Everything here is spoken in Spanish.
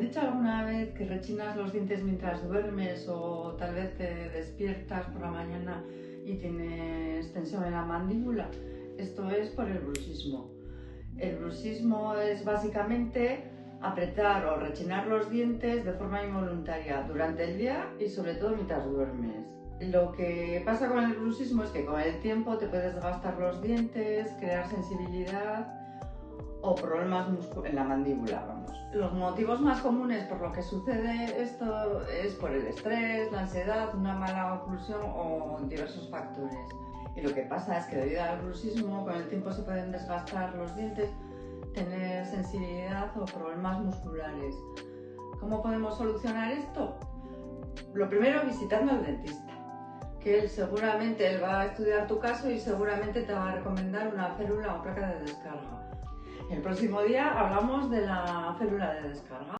dicho alguna vez que rechinas los dientes mientras duermes o tal vez te despiertas por la mañana y tienes tensión en la mandíbula? Esto es por el bruxismo. El bruxismo es básicamente apretar o rechinar los dientes de forma involuntaria durante el día y sobre todo mientras duermes. Lo que pasa con el bruxismo es que con el tiempo te puedes desgastar los dientes, crear sensibilidad o problemas en la mandíbula, vamos. Los motivos más comunes por lo que sucede esto es por el estrés, la ansiedad, una mala oclusión o diversos factores. Y lo que pasa es que debido al bruxismo con el tiempo se pueden desgastar los dientes, tener sensibilidad o problemas musculares. ¿Cómo podemos solucionar esto? Lo primero, visitando al dentista, que él va a estudiar tu caso y seguramente te va a recomendar una férula o placa de descarga. El próximo día hablamos de la férula de descarga.